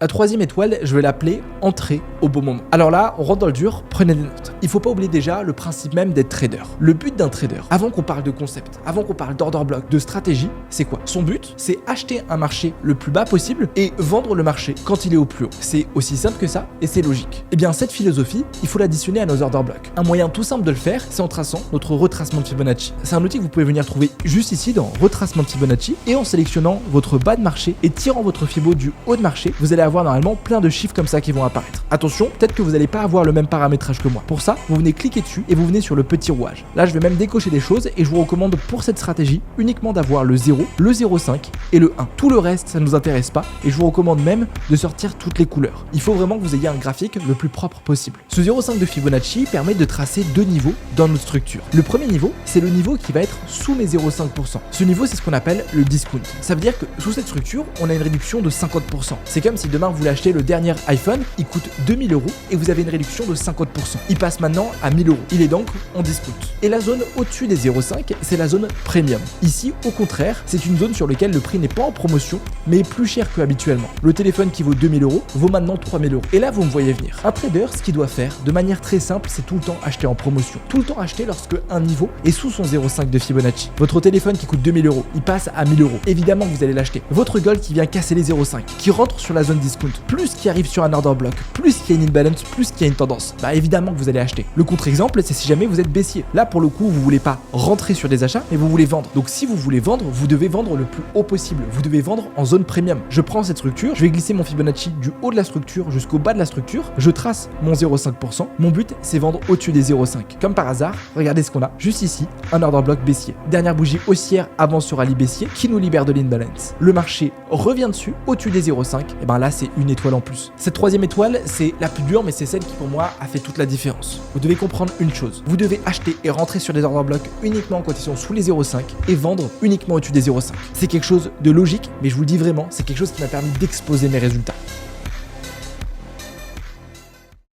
La troisième étoile, je vais l'appeler entrée au bon moment. Alors là, on rentre dans le dur, prenez des notes. Il faut pas oublier déjà le principe même d'être trader. Le but d'un trader, avant qu'on parle de concept, avant qu'on parle d'order block, de stratégie, c'est quoi? Son but, c'est acheter un marché le plus bas possible et vendre le marché quand il est au plus haut. C'est aussi simple que ça et c'est logique. Et bien cette philosophie, il faut l'additionner à nos order blocks. Un moyen tout simple de le faire, c'est en traçant notre retracement de Fibonacci. C'est un outil que vous pouvez venir trouver juste ici dans retracement de Fibonacci et en sélectionnant votre bas de marché et tirant votre Fibo du haut de marché, vous allez avoir normalement plein de chiffres comme ça qui vont apparaître. Attention, peut-être que vous n'allez pas avoir le même paramétrage que moi. Pour ça, vous venez cliquer dessus et vous venez sur le petit rouage. Là, je vais même décocher des choses et je vous recommande pour cette stratégie uniquement d'avoir le 0, le 0,5 et le 1. Tout le reste, ça ne nous intéresse pas et je vous recommande même de sortir toutes les couleurs. Il faut vraiment que vous ayez un graphique le plus propre possible. Ce 0,5 de Fibonacci permet de tracer deux niveaux dans notre structure. Le premier niveau, c'est le niveau qui va être sous mes 0,5%. Ce niveau, c'est ce qu'on appelle le discount. Ça veut dire que sous cette structure, on a une réduction de 50%. C'est comme si demain vous voulez acheter le dernier iPhone, il coûte 2000 € et vous avez une réduction de 50%. Il passe maintenant à 1000 €. Il est donc en discount. Et la zone au-dessus des 0,5, c'est la zone premium. Ici, au contraire, c'est une zone sur laquelle le prix n'est pas en promotion, mais est plus cher que habituellement. Le téléphone qui vaut 2000 € vaut maintenant 3000 €. Et là, vous me voyez venir. Un trader, ce qu'il doit faire, de manière très simple, c'est tout le temps acheter en promotion. Tout le temps acheter lorsque un niveau est sous son 0,5 de Fibonacci. Votre téléphone qui coûte 2000 €, il passe à 1000 €. Évidemment que vous allez l'acheter. Votre gold qui vient casser les 0,5, qui rentre sur la zone discount, plus qui arrive sur un order block, plus qu'il y a une imbalance, plus qu'il y a une tendance, bah évidemment que vous allez acheter. Le contre-exemple, c'est si jamais vous êtes baissier. Là, pour le coup, vous voulez pas rentrer sur des achats, mais vous voulez vendre. Donc si vous voulez vendre, vous devez vendre le plus haut possible. Vous devez vendre en zone premium. Je prends cette structure, je vais glisser mon Fibonacci du haut de la structure jusqu'au bas de la structure, je trace mon 0,5%. Mon but, c'est vendre au-dessus des 0,5. Comme par hasard, regardez ce qu'on a. Juste ici, un order block baissier. Dernière bougie haussière avant sur rallye baissier qui nous libère de l'imbalance. Le marché revient dessus, au-dessus des 0,5. Et ben là, c'est une étoile en plus. Cette troisième étoile, c'est la plus dure, mais c'est celle qui pour moi a fait toute la différence. Vous devez comprendre une chose. Vous devez acheter et rentrer sur des order blocks uniquement quand ils sont sous les 0,5 et vendre uniquement au-dessus des 0,5. C'est quelque chose de logique, mais je vous le dis vraiment, c'est quelque chose qui m'a permis d'exploser mes résultats.